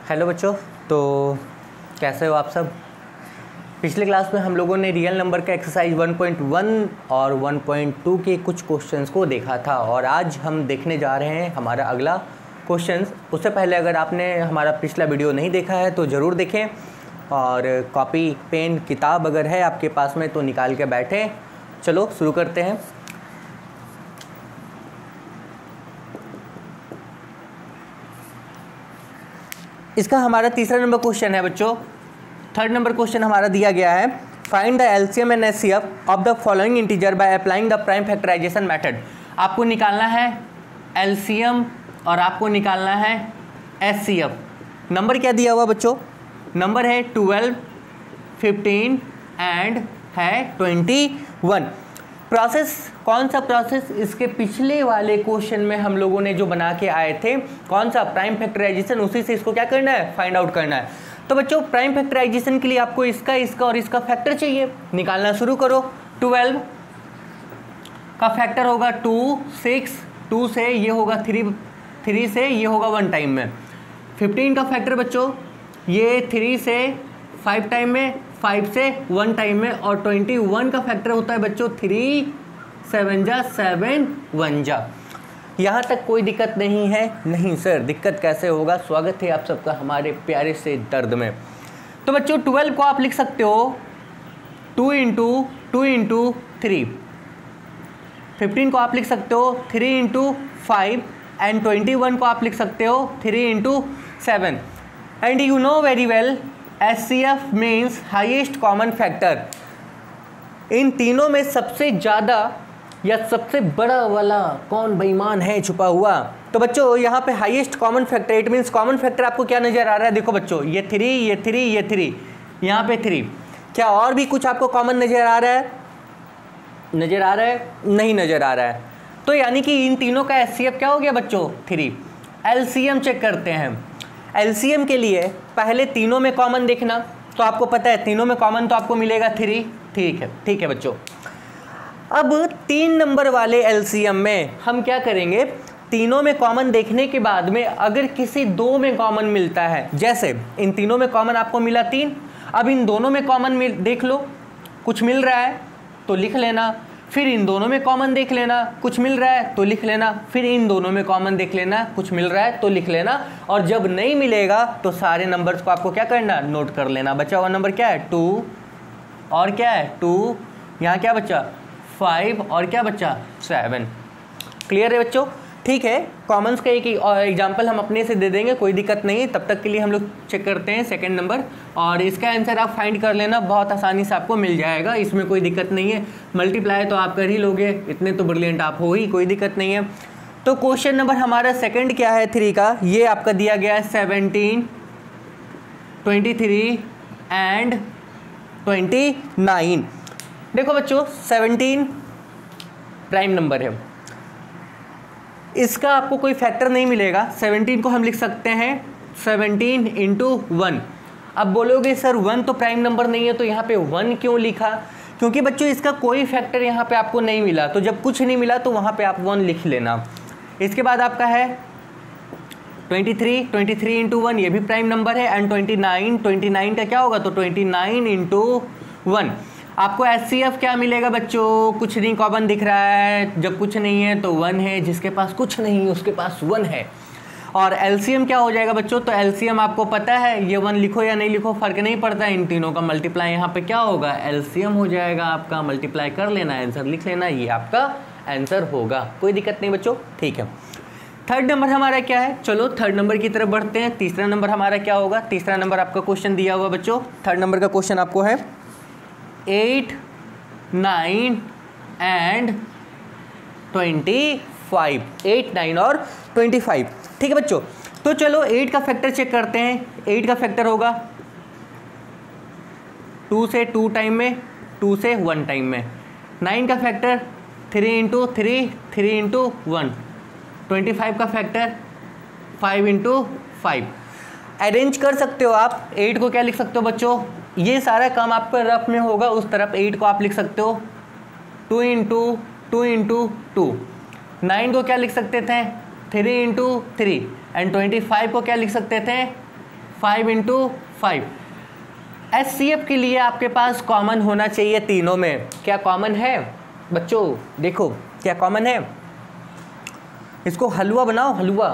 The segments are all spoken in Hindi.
हेलो बच्चों, तो कैसे हो आप सब। पिछले क्लास में हम लोगों ने रियल नंबर का एक्सरसाइज 1.1 और 1.2 के कुछ क्वेश्चंस को देखा था और आज हम देखने जा रहे हैं हमारा अगला क्वेश्चंस। उससे पहले अगर आपने हमारा पिछला वीडियो नहीं देखा है तो ज़रूर देखें और कॉपी पेन किताब अगर है आपके पास में तो निकाल के बैठें। चलो शुरू करते हैं। इसका हमारा तीसरा नंबर क्वेश्चन है बच्चों। थर्ड नंबर क्वेश्चन हमारा दिया गया है, find the LCM and HCF of the following integer by applying the prime factorization method. आपको निकालना है एलसीएम और आपको निकालना है एचसीएफ। नंबर क्या दिया हुआ बच्चों? नंबर है 12, 15 एंड है 21। प्रोसेस कौन सा प्रोसेस? इसके पिछले वाले क्वेश्चन में हम लोगों ने जो बना के आए थे, कौन सा प्राइम फैक्टराइजेशन, उसी से इसको क्या करना है, फाइंड आउट करना है। तो बच्चों प्राइम फैक्टराइजेशन के लिए आपको इसका और इसका फैक्टर चाहिए। निकालना शुरू करो। 12 का फैक्टर होगा 2, 6, 2 से ये होगा 3 से ये होगा 1 टाइम में। 15 का फैक्टर बच्चों ये 3 से 5 टाइम में, 5 से 1 टाइम में। और 21 का फैक्टर होता है बच्चों 3 7 जा 7 1 जा। यहाँ तक कोई दिक्कत नहीं है? नहीं सर, दिक्कत कैसे होगा। स्वागत है आप सबका हमारे प्यारे से दर्द में। तो बच्चों 12 को आप लिख सकते हो 2 इंटू 3। 15 को आप लिख सकते हो 3 इंटू 5 एंड 21 को आप लिख सकते हो 3 into 7। And you know very well HCF means highest common factor. इन तीनों में सबसे ज़्यादा या सबसे बड़ा वाला कौन बेईमान है छुपा हुआ? तो बच्चों यहाँ पे highest common factor, it means common factor आपको क्या नज़र आ रहा है? देखो बच्चों ये 3, ये 3, ये 3, यहाँ पे 3। क्या और भी कुछ आपको कॉमन नज़र आ रहा है? नज़र आ रहा है? नहीं नज़र आ रहा है। तो यानी कि इन तीनों का एचसीएफ क्या हो गया बच्चों? 3। एलसीएम चेक करते हैं। एलसीएम के लिए पहले तीनों में कॉमन देखना। तो आपको पता है तीनों में कॉमन तो आपको मिलेगा 3। ठीक है बच्चों। अब 3 नंबर वाले एलसीएम में हम क्या करेंगे, तीनों में कॉमन देखने के बाद में अगर किसी 2 में कॉमन मिलता है, जैसे इन तीनों में कॉमन आपको मिला 3, अब इन दोनों में कॉमन देख लो, कुछ मिल रहा है तो लिख लेना। फिर इन दोनों में कॉमन देख लेना, कुछ मिल रहा है तो लिख लेना। फिर इन दोनों में कॉमन देख लेना, कुछ मिल रहा है तो लिख लेना। और जब नहीं मिलेगा तो सारे नंबर्स को आपको क्या करना, नोट कर लेना। बचा हुआ नंबर क्या है? 2 और क्या है 2, यहाँ क्या बचा 5 और क्या बचा 7। क्लियर है बच्चों? ठीक है, कॉमन्स का एक एग्जाम्पल हम अपने से दे देंगे, कोई दिक्कत नहीं है। तब तक के लिए हम लोग चेक करते हैं सेकंड नंबर और इसका आंसर आप फाइंड कर लेना, बहुत आसानी से आपको मिल जाएगा, इसमें कोई दिक्कत नहीं है। मल्टीप्लाई तो आप कर ही लोगे, इतने तो ब्रिलियंट आप हो ही, कोई दिक्कत नहीं है। तो क्वेश्चन नंबर हमारा सेकंड क्या है 3 का? ये आपका दिया गया है 17, 23 एंड 29। देखो बच्चों 17 प्राइम नंबर है, इसका आपको कोई फैक्टर नहीं मिलेगा। 17 को हम लिख सकते हैं 17 इंटू 1। अब बोलोगे सर 1 तो प्राइम नंबर नहीं है तो यहाँ पे 1 क्यों लिखा? क्योंकि बच्चों इसका कोई फैक्टर यहाँ पे आपको नहीं मिला, तो जब कुछ नहीं मिला तो वहाँ पे आप 1 लिख लेना। इसके बाद आपका है 23 इंटू 1, ये भी प्राइम नंबर है। एंड 29 का क्या होगा? तो 29 इंटू 1। आपको एचसीएफ क्या मिलेगा बच्चों? कुछ नहीं कॉमन दिख रहा है, जब कुछ नहीं है तो 1 है, जिसके पास कुछ नहीं है उसके पास 1 है। और एलसीएम क्या हो जाएगा बच्चों? तो एलसीएम आपको पता है, ये 1 लिखो या नहीं लिखो फर्क नहीं पड़ता, इन तीनों का मल्टीप्लाई यहाँ पे क्या होगा? एलसीएम हो जाएगा आपका। मल्टीप्लाई कर लेना, आंसर लिख लेना, ये आपका आंसर होगा। कोई दिक्कत नहीं बच्चों, ठीक है। थर्ड नंबर हमारा क्या है? चलो थर्ड नंबर की तरफ बढ़ते हैं। तीसरा नंबर हमारा क्या होगा? तीसरा नंबर आपका क्वेश्चन दिया हुआ बच्चों, थर्ड नंबर का क्वेश्चन आपको है 8, 9 एंड 25। 8, 9 और 25। ठीक है बच्चों, तो चलो 8 का फैक्टर चेक करते हैं। 8 का फैक्टर होगा 2 से 2 टाइम में, 2 से 1 टाइम में। 9 का फैक्टर 3 इंटू 3, 3 इंटू 1। 25 का फैक्टर 5 इंटू 5। अरेंज कर सकते हो आप। 8 को क्या लिख सकते हो बच्चों? ये सारा काम आपका रफ में होगा, उस तरफ 8 को आप लिख सकते हो 2 इंटू 2। 9 को क्या लिख सकते थे? 3 इंटू 3। एंड 25 को क्या लिख सकते थे? 5 इंटू 5। HCF के लिए आपके पास कॉमन होना चाहिए तीनों में। क्या कॉमन है बच्चों? देखो क्या कॉमन है, इसको हलवा बनाओ, हलवा,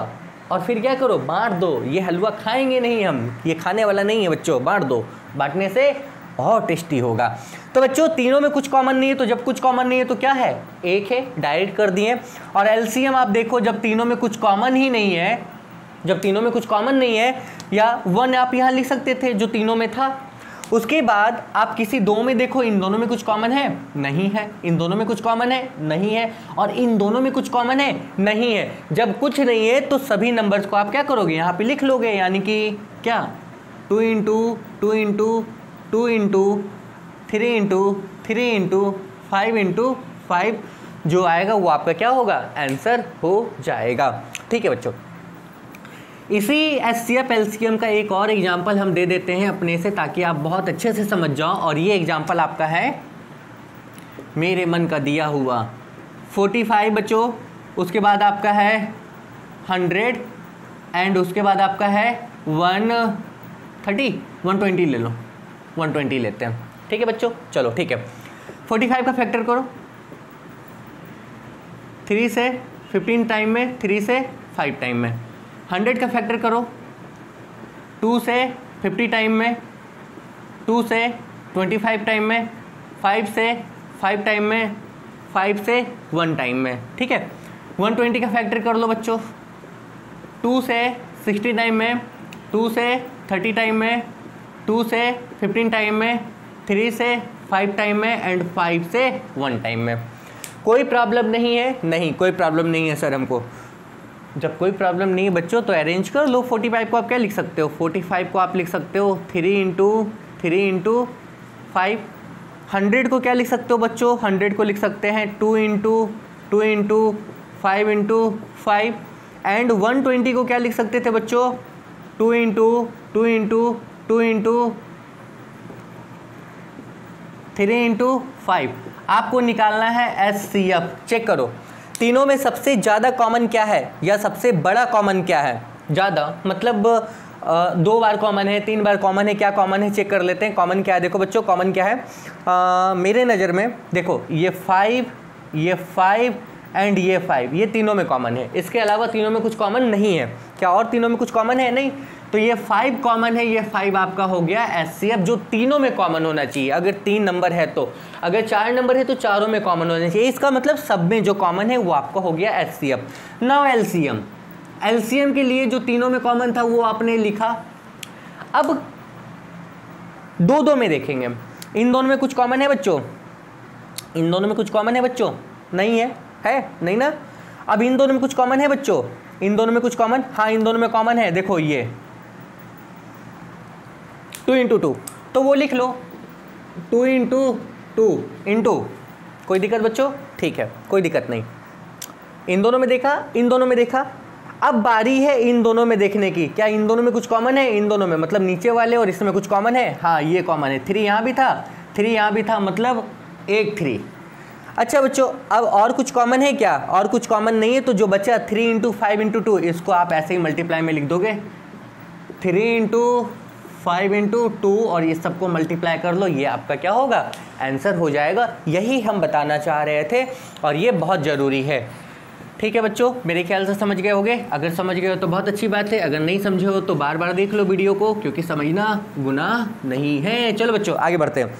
और फिर क्या करो, बांट दो। ये हलवा खाएंगे नहीं हम, ये खाने वाला नहीं है बच्चों, बांट दो, बांटने से बहुत टेस्टी होगा। तो बच्चों तीनों में कुछ कॉमन नहीं है, तो जब कुछ कॉमन नहीं है तो क्या है, एक है, डायरेक्ट कर दिए। और एलसीएम आप देखो, जब तीनों में कुछ कॉमन ही नहीं है, जब तीनों में कुछ कॉमन नहीं है, या 1 आप यहाँ लिख सकते थे जो तीनों में था। उसके बाद आप किसी दो में देखो, इन दोनों में कुछ कॉमन है, नहीं है, इन दोनों में कुछ कॉमन है, नहीं है, और इन दोनों में कुछ कॉमन है, नहीं है। जब कुछ नहीं है तो सभी नंबर्स को आप क्या करोगे, यहाँ पे लिख लोगे, यानी कि क्या 2 into 2 into 2 into 3 into 3 into 5 into 5 जो आएगा वो आपका क्या होगा, आंसर हो जाएगा। ठीक है बच्चों, इसी HCF LCM का एक और एग्जाम्पल हम दे देते हैं अपने से, ताकि आप बहुत अच्छे से समझ जाओ। और ये एग्जाम्पल आपका है मेरे मन का दिया हुआ 45 बच्चों, उसके बाद आपका है 100, एंड उसके बाद आपका है 130, 120 ले लो, 120 लेते हैं। ठीक है बच्चों, चलो ठीक है। 45 का फैक्टर करो 3 से 15 टाइम में, 3 से 5 टाइम में। 100 का फैक्टर करो 2 से 50 टाइम में, 2 से 25 टाइम में, 5 से 5 टाइम में, 5 से 1 टाइम में। ठीक है, 120 का फैक्टर कर लो बच्चों 2 से 60 टाइम में, 2 से 30 टाइम में, 2 से 15 टाइम में, 3 से 5 टाइम में, एंड 5 से 1 टाइम में। कोई प्रॉब्लम नहीं है? नहीं कोई प्रॉब्लम नहीं है सर हमको। जब कोई प्रॉब्लम नहीं है बच्चों तो अरेंज कर लो। 45 को आप क्या लिख सकते हो, 45 को आप लिख सकते हो 3 इंटू 3 इंटू 5। 100 को क्या लिख सकते हो बच्चों, 100 को लिख सकते हैं 2 इंटू 2 इंटू 5 इंटू 5। एंड 120 को क्या लिख सकते थे बच्चों, 2 इंटू 2 इंटू 2 इंटू 3 इंटू 5। आपको निकालना है HCF। चेक करो तीनों में सबसे ज़्यादा कॉमन क्या है, या सबसे बड़ा कॉमन क्या है। ज़्यादा मतलब 2 बार कॉमन है, 3 बार कॉमन है, क्या कॉमन है चेक कर लेते हैं। कॉमन क्या है, देखो बच्चों कॉमन क्या है, मेरे नज़र में देखो ये 5, ये 5 एंड ये 5, ये तीनों में कॉमन है। इसके अलावा तीनों में कुछ कॉमन नहीं है। क्या और तीनों में कुछ कॉमन है? नहीं। तो ये 5 कॉमन है, ये 5 आपका हो गया HCF, जो तीनों में कॉमन होना चाहिए। अगर 3 नंबर है तो, अगर 4 नंबर है तो चारों में कॉमन होना चाहिए। इसका मतलब सब में जो कॉमन है वो आपका हो गया HCF। नाउ LCM, LCM के लिए जो तीनों में कॉमन था वो आपने लिखा। अब 2-2 में देखेंगे, इन दोनों में कुछ कॉमन है बच्चों, इन दोनों में कुछ कॉमन है बच्चों, नहीं है, है नहीं ना। अब इन दोनों में कुछ कॉमन है बच्चों, इन दोनों में कुछ कॉमन, हाँ इन दोनों में कॉमन है। देखो ये 2 इंटू 2, तो वो लिख लो 2 इंटू 2 इंटू, कोई दिक्कत बच्चों? ठीक है, कोई दिक्कत नहीं। इन दोनों में देखा, इन दोनों में देखा। अब बारी है इन दोनों में देखने की, क्या इन दोनों में कुछ कॉमन है? इन दोनों में मतलब नीचे वाले और इसमें कुछ कॉमन है, हाँ ये कॉमन है। 3 यहाँ भी था, 3 यहाँ भी था, मतलब 1 3। अच्छा बच्चों, अब और कुछ कॉमन है क्या? और कुछ कॉमन नहीं है, तो जो बचा 3 इंटू 5 इंटू 2, इसको आप ऐसे ही मल्टीप्लाई में लिख दोगे 3 इंटू 5 इंटू 2, और ये सबको मल्टीप्लाई कर लो, ये आपका क्या होगा, आंसर हो जाएगा। यही हम बताना चाह रहे थे और ये बहुत ज़रूरी है। ठीक है बच्चों, मेरे ख्याल से समझ गए होगे। अगर समझ गए हो तो बहुत अच्छी बात है, अगर नहीं समझे हो तो बार बार देख लो वीडियो को, क्योंकि समझना गुनाह नहीं है। चलो बच्चों आगे बढ़ते हैं।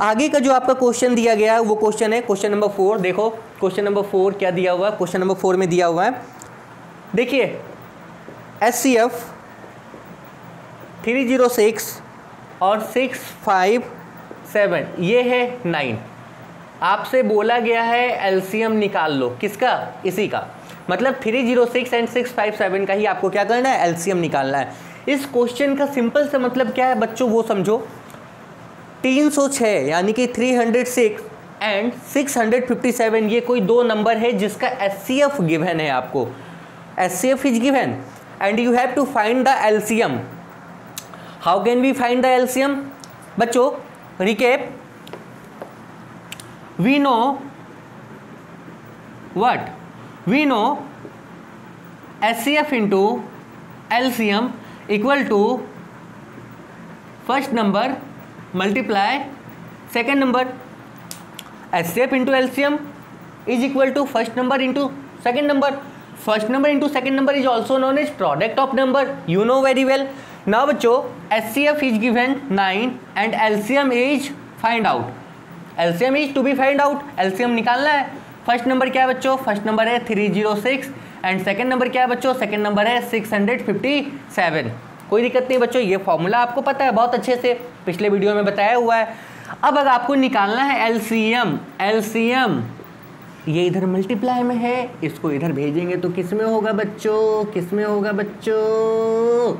आगे का जो आपका क्वेश्चन दिया गया है वो क्वेश्चन है क्वेश्चन नंबर 4। देखो क्वेश्चन नंबर 4 क्या दिया हुआ है, क्वेश्चन नंबर 4 में दिया हुआ है, देखिए HCF 306 और 657, ये है 9। आपसे बोला गया है LCM निकाल लो, किसका? इसी का। मतलब 306 एंड 657 का ही आपको क्या करना है, LCM निकालना है। इस क्वेश्चन का सिंपल सा मतलब क्या है बच्चों, वो समझो। 306 यानी कि 306 एंड 657, ये कोई दो नंबर है जिसका HCF गिवन है आपको। HCF is given and you have to find the LCM। How can we find the LCM? बच्चों recap, we know what? We know HCF into LCM equal to first number multiply second number. HCF into LCM is equal to first number into second number. First number into second number is also known as product of number, you know very well. Now बच्चों HCF is given 9 and LCM is find out. LCM is to be find out, LCM निकालना है। फर्स्ट नंबर क्या है बच्चों? फर्स्ट नंबर है 306 एंड सेकेंड नंबर क्या है बच्चों? सेकेंड नंबर है 657। कोई दिक्कत नहीं बच्चों, ये फॉर्मूला आपको पता है बहुत अच्छे से, पिछले वीडियो में बताया हुआ है। अब अगर आपको निकालना है LCM ये इधर मल्टीप्लाई में है, इसको इधर भेजेंगे तो किस में होगा बच्चों? किस में होगा बच्चों?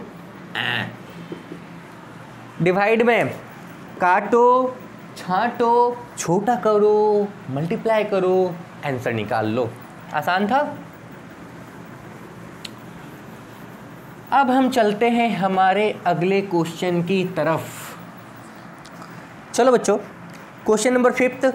डिवाइड में। काटो, छांटो, छोटा करो, मल्टीप्लाई करो, आंसर निकाल लो। आसान था। अब हम चलते हैं हमारे अगले क्वेश्चन की तरफ। चलो बच्चों, क्वेश्चन नंबर 5।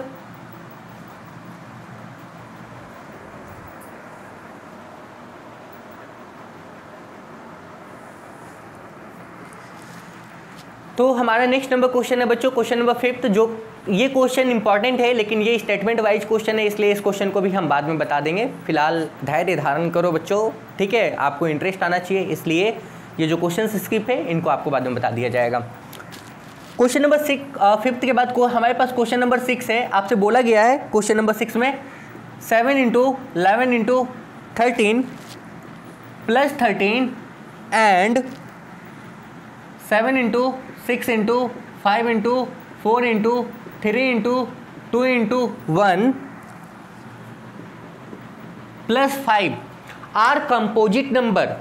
तो हमारा नेक्स्ट नंबर क्वेश्चन है बच्चों, क्वेश्चन नंबर 5, जो ये क्वेश्चन इंपॉर्टेंट है लेकिन ये स्टेटमेंट वाइज क्वेश्चन है, इसलिए इस क्वेश्चन को भी हम बाद में बता देंगे। फिलहाल धैर्य धारण करो बच्चों, ठीक है? आपको इंटरेस्ट आना चाहिए, इसलिए ये जो क्वेश्चन स्किप है इनको आपको बाद में बता दिया जाएगा। क्वेश्चन नंबर 5 के बाद हमारे पास क्वेश्चन नंबर 6 है। आपसे बोला गया है क्वेश्चन नंबर 6 में 7 into 11 into 13 plus 13 and 7 into 6 into 5 into 4 into 3 into 2 into 1 plus 5 are composite number.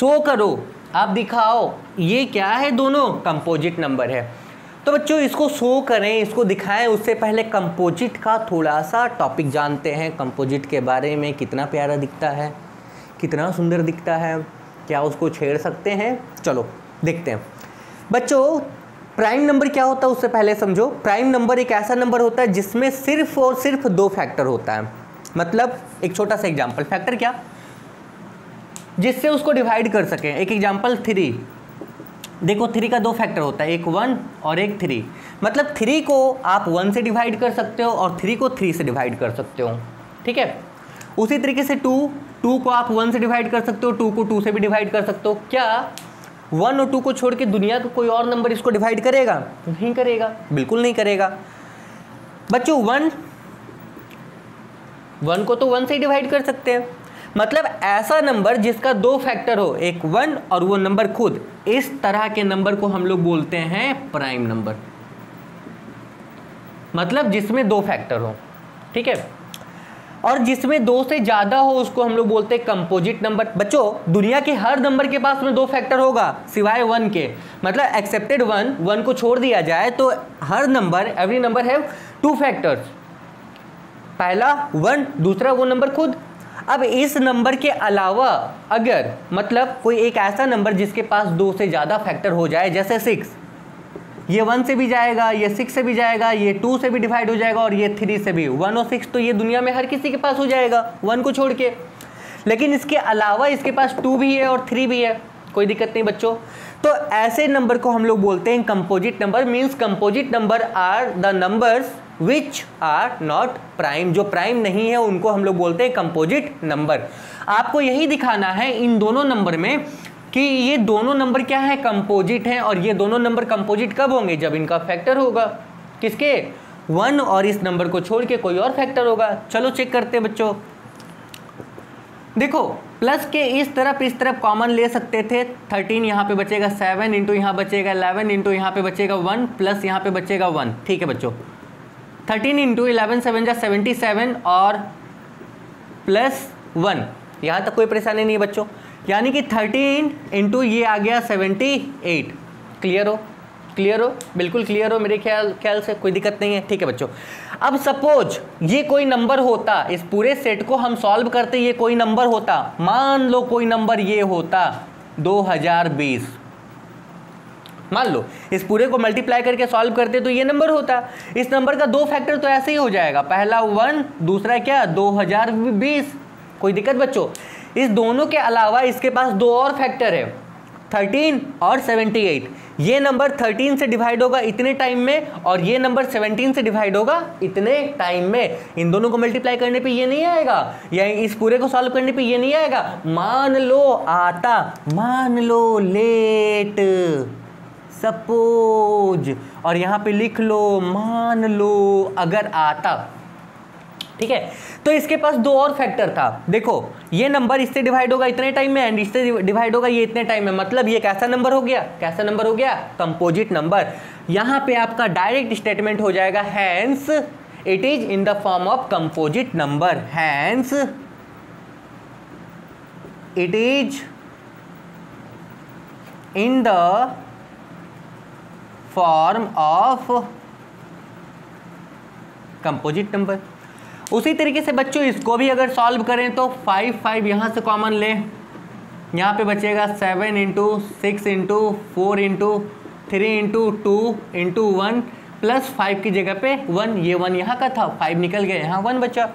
Show करो, आप दिखाओ ये क्या है, दोनों कंपोजिट नंबर है। तो बच्चों इसको शो करें, इसको दिखाएं, उससे पहले कंपोजिट का थोड़ा सा टॉपिक जानते हैं। कंपोजिट के बारे में, कितना प्यारा दिखता है, कितना सुंदर दिखता है, क्या उसको छेड़ सकते हैं? चलो देखते हैं बच्चों। प्राइम नंबर क्या होता है उससे पहले समझो। प्राइम नंबर एक ऐसा नंबर होता है जिसमें सिर्फ और सिर्फ 2 फैक्टर होता है। मतलब एक छोटा सा एग्जांपल, फैक्टर क्या? जिससे उसको डिवाइड कर सकें। एक एग्जांपल 3, देखो 3 का 2 फैक्टर होता है, एक 1 और एक 3। मतलब 3 को आप 1 से डिवाइड कर सकते हो और 3 को 3 से डिवाइड कर सकते हो, ठीक है? उसी तरीके से 2 को आप 1 से डिवाइड कर सकते हो, 2 को 2 से भी डिवाइड कर सकते हो। क्या 1 और 2 को छोड़ के दुनिया का कोई और नंबर इसको डिवाइड करेगा? नहीं करेगा, बिल्कुल नहीं करेगा बच्चों। 1 को तो 1 से ही डिवाइड कर सकते हैं। मतलब ऐसा नंबर जिसका 2 फैक्टर हो, एक 1 और वो नंबर खुद, इस तरह के नंबर को हम लोग बोलते हैं प्राइम नंबर। मतलब जिसमें 2 फैक्टर हो, ठीक है? और जिसमें 2 से ज़्यादा हो उसको हम लोग बोलते हैं कंपोजिट नंबर। बच्चों दुनिया के हर नंबर के पास में 2 फैक्टर होगा सिवाय 1 के। मतलब एक्सेप्टेड 1 को छोड़ दिया जाए तो हर number, every number have 2 factors. पहला 1, दूसरा वो नंबर खुद। अब इस नंबर के अलावा अगर मतलब कोई एक ऐसा नंबर जिसके पास 2 से ज़्यादा फैक्टर हो जाए, जैसे 6, ये 1 से भी जाएगा, ये 6 से भी जाएगा, ये 2 से भी डिवाइड हो जाएगा और ये 3 से भी। 1 और 6 तो ये दुनिया में हर किसी के पास हो जाएगा 1 को छोड़ के। लेकिन इसके अलावा इसके पास 2 भी है और 3 भी है, कोई दिक्कत नहीं बच्चों। तो ऐसे नंबर को हम लोग बोलते हैं composite number. Means composite number are the numbers which are not prime. जो प्राइम नहीं है उनको हम लोग बोलते हैं कंपोजिट नंबर। आपको यही दिखाना है इन दोनों नंबर में कि ये दोनों नंबर क्या है, कंपोजिट हैं। और ये दोनों नंबर कंपोजिट कब होंगे? जब इनका फैक्टर होगा, किसके? 1 और इस नंबर को छोड़ के कोई और फैक्टर होगा। चलो चेक करते हैं बच्चों। देखो प्लस के इस तरफ कॉमन ले सकते थे। 13 यहाँ पे बचेगा, 7 इंटू यहाँ बचेगा 11 इंटू यहाँ पे बचेगा 1 प्लस यहाँ पे बचेगा 1, ठीक है बच्चों? 13 इंटू 11 7 जा 77 और प्लस 1, यहाँ तक कोई परेशानी नहीं है बच्चों। यानी कि 13 इंटू ये आ गया 78। क्लियर हो? क्लियर हो? बिल्कुल क्लियर हो मेरे ख्याल से, कोई दिक्कत नहीं है, ठीक है बच्चों। अब सपोज ये कोई नंबर होता, इस पूरे सेट को हम सॉल्व करते, ये कोई नंबर होता, मान लो कोई नंबर ये होता 2020, मान लो इस पूरे को मल्टीप्लाई करके सॉल्व करते तो ये नंबर होता। इस नंबर का 2 फैक्टर तो ऐसे ही हो जाएगा, पहला 1, दूसरा क्या 2020। कोई दिक्कत बच्चों? इस दोनों के अलावा इसके पास 2 और फैक्टर है, 13 और 78। ये नंबर 13 से डिवाइड होगा इतने टाइम में और ये नंबर 17 से डिवाइड होगा इतने टाइम में। इन दोनों को मल्टीप्लाई करने पे ये नहीं आएगा, या इस पूरे को सॉल्व करने पे ये नहीं आएगा। मान लो आता, मान लो लेट, सपोज, और यहां पे लिख लो मान लो अगर आता। ठीक है, तो इसके पास दो और फैक्टर था। देखो ये नंबर इससे डिवाइड होगा इतने टाइम में एंड इससे डिवाइड होगा ये इतने टाइम में, मतलब ये कैसा नंबर हो गया, कैसा नंबर हो गया, कंपोजिट नंबर। यहां पे आपका डायरेक्ट स्टेटमेंट हो जाएगा hence it is in the form of composite number, hence it is in the form of composite number. उसी तरीके से बच्चों इसको भी अगर सॉल्व करें तो 5 5 यहाँ से कॉमन लें, यहाँ पे बचेगा 7 into 6 into 4 into 3 into 2 into 1 plus 5 की जगह पे 1, ये 1 यहाँ का था, 5 निकल गया, यहाँ 1 बचा।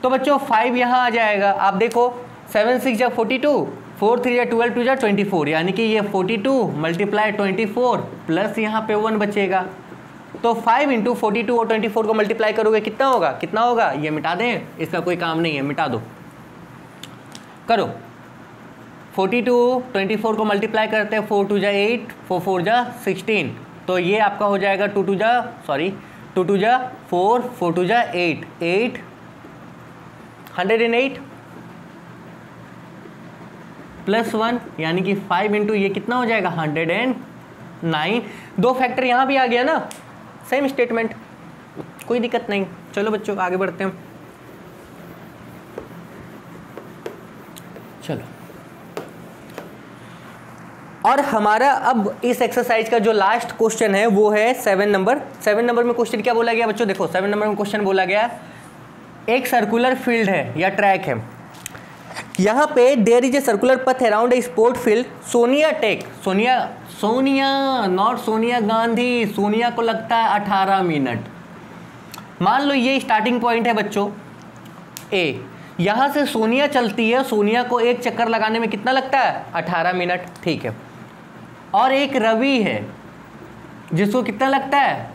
तो बच्चों 5 यहाँ आ जाएगा। आप देखो 7 6 जा 42, 4 3 जा 12 2 जा 24, यानी कि ये 42 मल्टीप्लाई 24 प्लस यहाँ पे 1 बचेगा। तो 5 इंटू 42 और 24 को मल्टीप्लाई करोगे कितना होगा, कितना होगा, ये मिटा दें, इसका कोई काम नहीं है, मिटा दो, करो। 42 24 को मल्टीप्लाई करते हैं, 4 2 जा 8, 4 4 जा 16, तो ये आपका हो जाएगा 2 2 जा 4, 4 2 जा 8, 108 प्लस 1 यानी कि 5 इंटू ये कितना हो जाएगा 109। दो फैक्टर यहाँ भी आ गया ना, सेम स्टेटमेंट, कोई दिक्कत नहीं। चलो बच्चों आगे बढ़ते हैं। चलो, और हमारा अब इस एक्सरसाइज का जो लास्ट क्वेश्चन है वो है 7 नंबर। 7 नंबर में क्वेश्चन क्या बोला गया बच्चों, देखो 7 नंबर में क्वेश्चन बोला गया एक सर्कुलर फील्ड है या ट्रैक है, यहाँ पे there is a circular path around a sport field, Sonia take, Sonia not Sonia Gandhi, Sonia को लगता है 18 मिनट। मान लो ये स्टार्टिंग पॉइंट है बच्चों ए, यहाँ से सोनिया चलती है, सोनिया को एक चक्कर लगाने में कितना लगता है 18 मिनट, ठीक है। और एक रवि है जिसको कितना लगता है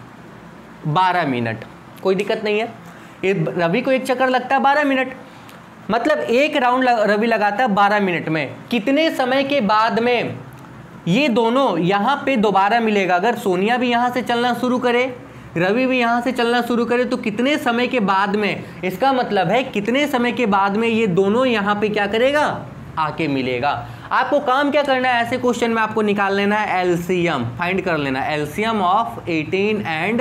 12 मिनट, कोई दिक्कत नहीं है, ये रवि को एक चक्कर लगता है 12 मिनट, मतलब एक राउंड रवि लगाता है 12 मिनट में। कितने समय के बाद में ये दोनों यहाँ पे दोबारा मिलेगा, अगर सोनिया भी यहाँ से चलना शुरू करे, रवि भी यहाँ से चलना शुरू करे, तो कितने समय के बाद में, इसका मतलब है कितने समय के बाद में ये दोनों यहाँ पे क्या करेगा, आके मिलेगा। आपको काम क्या करना है, ऐसे क्वेश्चन में आपको निकाल लेना है एलसीएम, फाइंड कर लेना है एलसीएम ऑफ 18 एंड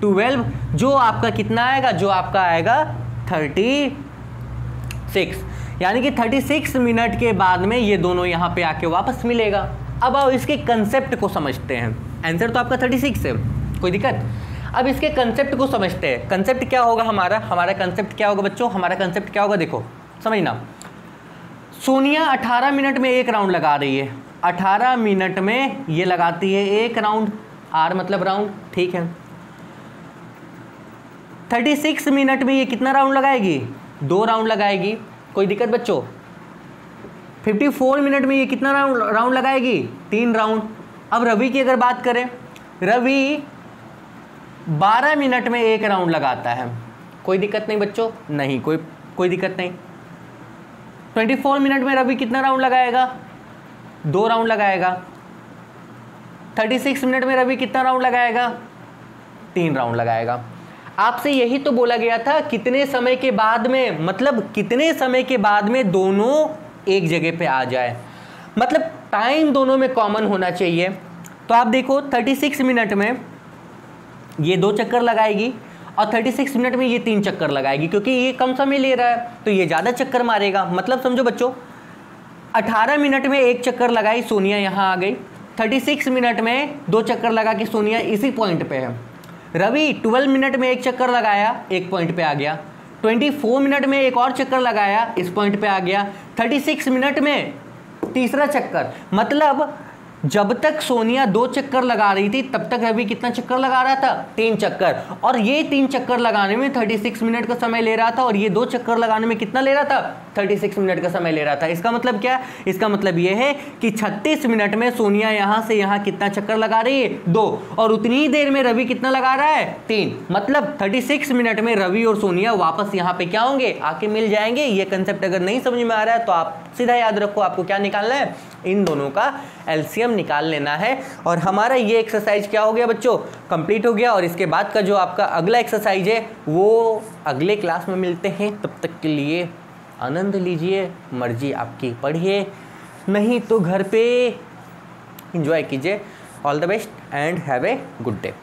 12, जो आपका कितना आएगा, जो आपका आएगा 36, यानी कि 36 मिनट के बाद में ये दोनों यहाँ पे आके वापस मिलेगा। अब आओ इसके कंसेप्ट को समझते हैं, आंसर तो आपका 36 है, कोई दिक्कत। अब इसके कंसेप्ट को समझते हैं। कंसेप्ट क्या होगा हमारा कंसेप्ट क्या होगा बच्चों, हमारा कंसेप्ट क्या होगा, देखो समझना। सोनिया 18 मिनट में एक राउंड लगा रही है, 18 मिनट में ये लगाती है एक राउंड, आर मतलब राउंड, ठीक है। 36 मिनट में ये कितना राउंड लगाएगी, 2 राउंड लगाएगी, कोई दिक्कत बच्चों। 54 मिनट में ये कितना राउंड लगाएगी, 3 राउंड। अब रवि की अगर बात करें, रवि 12 मिनट में एक राउंड लगाता है, कोई दिक्कत नहीं बच्चों, नहीं कोई दिक्कत नहीं। 24 मिनट में रवि कितना राउंड लगाएगा, 2 राउंड लगाएगा। 36 मिनट में रवि कितना राउंड लगाएगा, 3 राउंड लगाएगा। आपसे यही तो बोला गया था कितने समय के बाद में, मतलब कितने समय के बाद में दोनों एक जगह पे आ जाए, मतलब टाइम दोनों में कॉमन होना चाहिए। तो आप देखो 36 मिनट में ये 2 चक्कर लगाएगी और 36 मिनट में ये 3 चक्कर लगाएगी, क्योंकि ये कम समय ले रहा है तो ये ज़्यादा चक्कर मारेगा। मतलब समझो बच्चों, 18 मिनट में एक चक्कर लगाई, सोनिया यहाँ आ गई। 36 मिनट में 2 चक्कर लगा के सोनिया इसी पॉइंट पे है। रवि 12 मिनट में एक चक्कर लगाया, एक पॉइंट पे आ गया। 24 मिनट में एक और चक्कर लगाया, इस पॉइंट पे आ गया। 36 मिनट में तीसरा चक्कर, मतलब जब तक सोनिया 2 चक्कर लगा रही थी तब तक रवि कितना चक्कर लगा रहा था? 3 चक्कर। और ये 3 चक्कर लगाने में 36 मिनट का समय ले रहा था और ये 2 चक्कर लगाने में कितना ले रहा था? 36 मिनट का समय ले रहा था। इसका मतलब क्या? इसका मतलब ये है कि 36 मिनट में सोनिया यहां से यहां कितना चक्कर लगा रही है? 2। और उतनी ही देर में रवि कितना लगा रहा है? 3। मतलब 36 मिनट में रवि और सोनिया वापस यहां पे क्या होंगे? आके मिल जाएंगे। ये कंसेप्ट अगर नहीं समझ में आ रहा है तो आप सीधा याद रखो, आपको क्या निकालना है? इन दोनों का एलसीएम निकाल लेना है। और हमारा ये एक्सरसाइज क्या हो गया बच्चों? कंप्लीट हो गया। और इसके बाद का जो आपका अगला एक्सरसाइज है वो अगले क्लास में मिलते हैं। तब तक के लिए आनंद लीजिए, मर्जी आपकी, पढ़िए, नहीं तो घर पे एंजॉय कीजिए। All the best and have a good day.